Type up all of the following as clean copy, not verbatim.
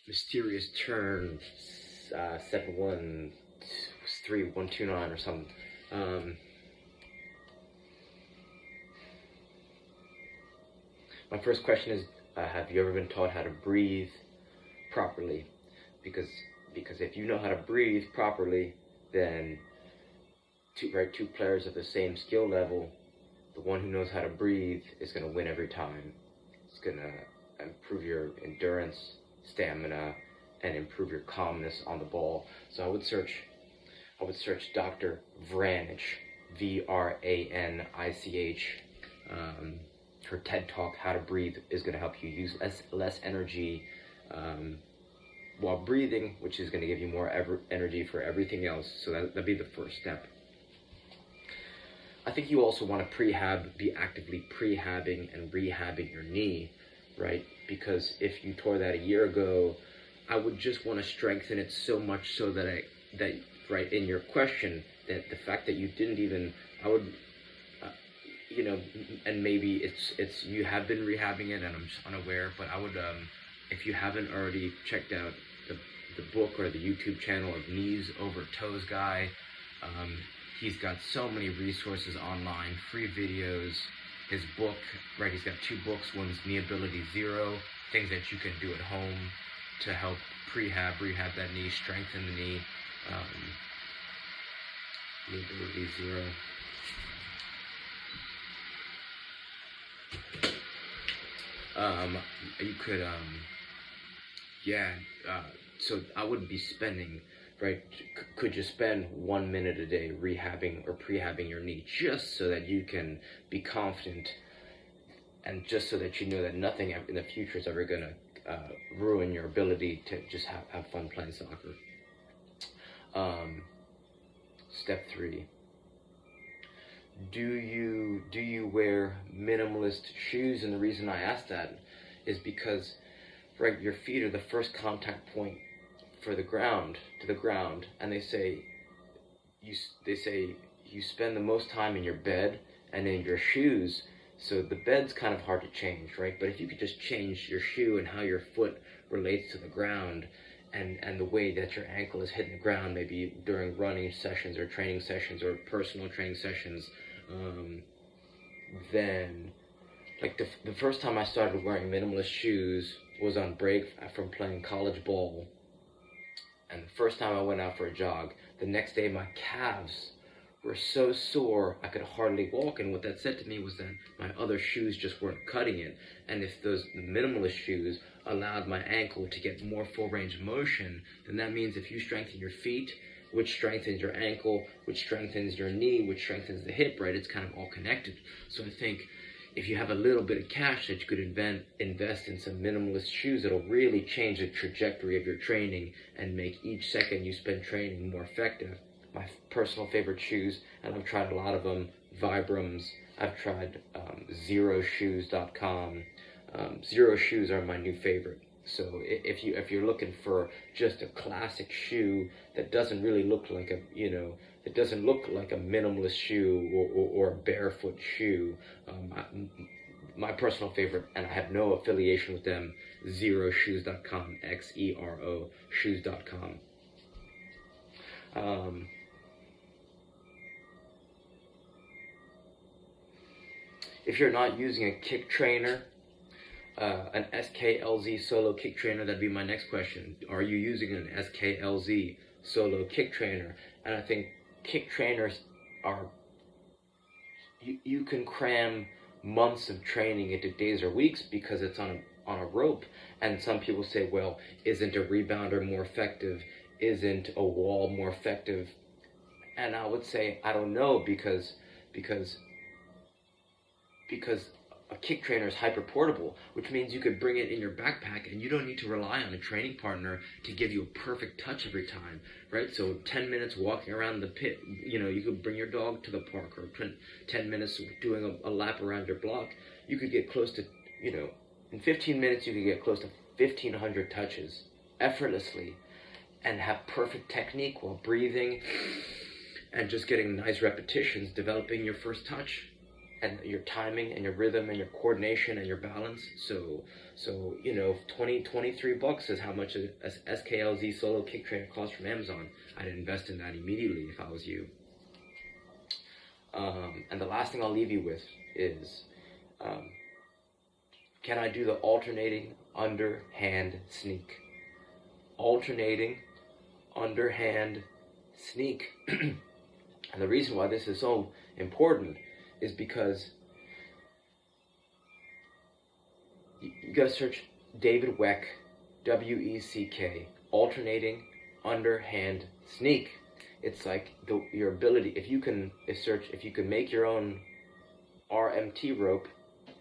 mysterious turn 713129 or something. My first question is, have you ever been taught how to breathe properly? Because if you know how to breathe properly, then two players of the same skill level, the one who knows how to breathe is going to win every time. It's going to improve your endurance, stamina, and improve your calmness on the ball. So I would search Dr. Vranich, Vranich. Her TED Talk, How to Breathe, is going to help you use less energy while breathing, which is going to give you more energy for everything else. So that'd be the first step. I think you also want to be actively prehabbing and rehabbing your knee, right? Because if you tore that a year ago, I would just want to strengthen it so much so that right in your question, that the fact that you didn't even, I would, and maybe it's you have been rehabbing it and I'm just unaware, but I would, if you haven't already checked out the book or the YouTube channel of Knees Over Toes guy, he's got so many resources online, free videos. His book, right, he's got 2 books. One's Knee Ability Zero, things that you can do at home to help rehab that knee, strengthen the knee. Knee Ability Zero. You could, so I wouldn't be spending, right, could you spend 1 minute a day rehabbing or prehabbing your knee just so that you can be confident and just so that you know that nothing in the future is ever going to ruin your ability to just have fun playing soccer. Step 3. Do you wear minimalist shoes? And the reason I ask that is because, right, your feet are the first contact point to the ground, and they say you spend the most time in your bed and in your shoes. So the bed's kind of hard to change, right? But if you could just change your shoe and how your foot relates to the ground, and the way that your ankle is hitting the ground, maybe during running sessions or training sessions or personal training sessions, then, like, the first time I started wearing minimalist shoes was on break from playing college ball. And the first time I went out for a jog, the next day my calves were so sore I could hardly walk, and what that said to me was that my other shoes just weren't cutting it. And if the minimalist shoes allowed my ankle to get more full range of motion, then that means if you strengthen your feet, which strengthens your ankle, which strengthens your knee, which strengthens the hip, right? It's kind of all connected. So I think if you have a little bit of cash that you could invest in some minimalist shoes, it'll really change the trajectory of your training and make each second you spend training more effective. My personal favorite shoes, and I've tried a lot of them, Vibrams. I've tried zeroshoes.com. Zero shoes are my new favorite. So if you're looking for just a classic shoe that doesn't really look like a minimalist shoe or a barefoot shoe, my personal favorite, and I have no affiliation with them, zeroshoes.com, XERO shoes.com. If you're not using a kick trainer, an SKLZ solo kick trainer, that'd be my next question. Are you using an SKLZ solo kick trainer? And I think kick trainers are, you can cram months of training into days or weeks because it's on a rope. And some people say, well, isn't a rebounder more effective? Isn't a wall more effective? And I would say, I don't know, because a kick trainer is hyper portable, which means you could bring it in your backpack and you don't need to rely on a training partner to give you a perfect touch every time, right? So 10 minutes walking around the pit, you could bring your dog to the park, or 10 minutes doing a lap around your block. You could get close to, in 15 minutes you could get close to 1,500 touches effortlessly and have perfect technique while breathing and just getting nice repetitions, developing your first touch. and your timing and your rhythm and your coordination and your balance. So you know, 23 bucks is how much a SKLZ solo kick trainer costs from Amazon. I'd invest in that immediately if I was you. And the last thing I'll leave you with is, can I do the alternating underhand sneak? Alternating underhand sneak. And the reason why this is so important is because you gotta search David Weck, W-E-C-K, alternating underhand sneak. It's like your ability, if you can make your own RMT rope,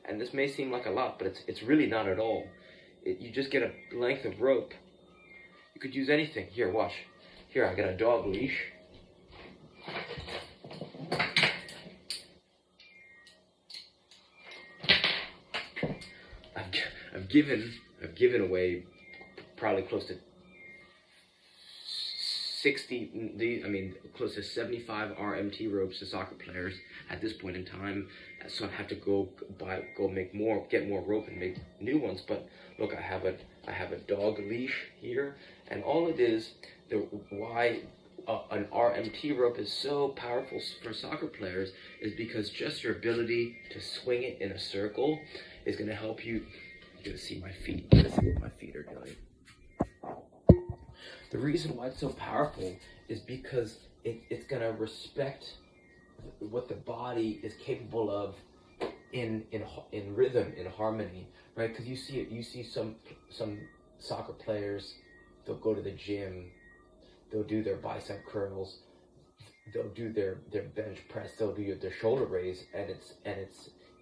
and this may seem like a lot, but it's really not at all. You just get a length of rope. You could use anything. Here, watch. Here, I got a dog leash. I've given away probably close to close to 75 RMT ropes to soccer players at this point in time. So I have to get more rope and make new ones. But look, I have a dog leash here, and all it is, why an RMT rope is so powerful for soccer players is because just your ability to swing it in a circle is going to help you. You're going to see my feet. You're going to see what my feet are doing. The reason why it's so powerful is because it's going to respect what the body is capable of in rhythm, in harmony, right? Because you see some soccer players, they'll go to the gym, they'll do their bicep curls, they'll do their bench press, they'll do their shoulder raise, and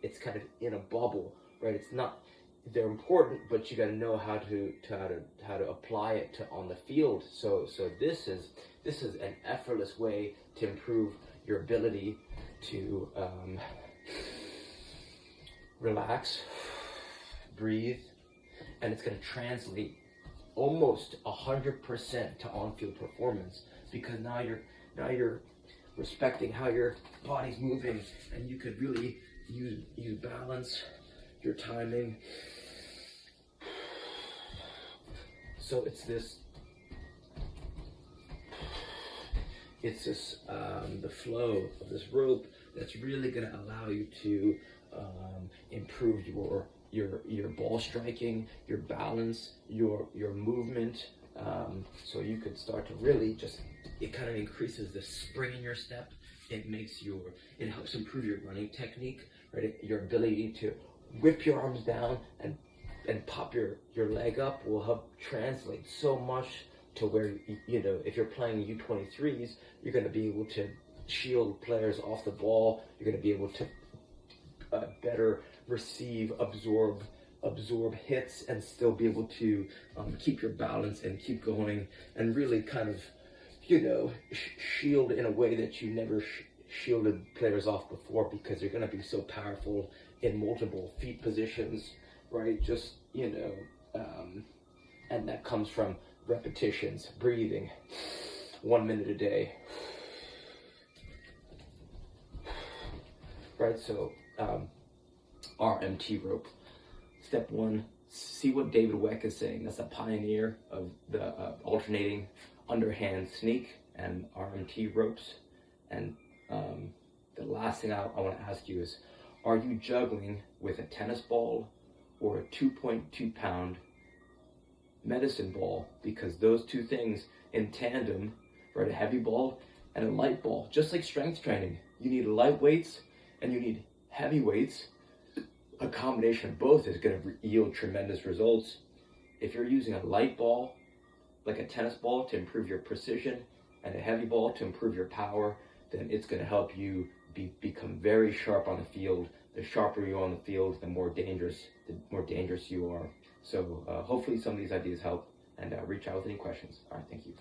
it's kind of in a bubble, right? It's not. They're important, but you got to know how to apply it on the field. So this is an effortless way to improve your ability to relax, breathe, and it's going to translate almost 100% to on-field performance, because now you're respecting how your body's moving, and you could really use balance, your timing. So it's this the flow of this rope that's really going to allow you to improve your ball striking, your balance, your movement. So you could start to really it kind of increases the spring in your step. It helps improve your running technique, right? Your ability to whip your arms down and pop your leg up will help translate so much to where, you know, if you're playing U23s, you're going to be able to shield players off the ball. You're going to be able to better receive, absorb hits, and still be able to keep your balance and keep going, and really kind of, you know, shield in a way that you never shielded players off before, because they're going to be so powerful in multiple feet positions, right? Just, you know, and that comes from repetitions, breathing, 1 minute a day, right? So RMT rope. Step one, see what David Weck is saying. That's a pioneer of the alternating underhand sneak and RMT ropes. And the last thing I want to ask you is, are you juggling with a tennis ball or a 2.2 pound medicine ball? Because those two things in tandem, right, a heavy ball and a light ball, just like strength training, you need light weights and you need heavy weights. A combination of both is going to yield tremendous results. If you're using a light ball, like a tennis ball, to improve your precision, and a heavy ball to improve your power, then it's going to help you become very sharp on the field. The sharper you are on the field, the more dangerous you are. So hopefully some of these ideas help, and reach out with any questions. All right, thank you.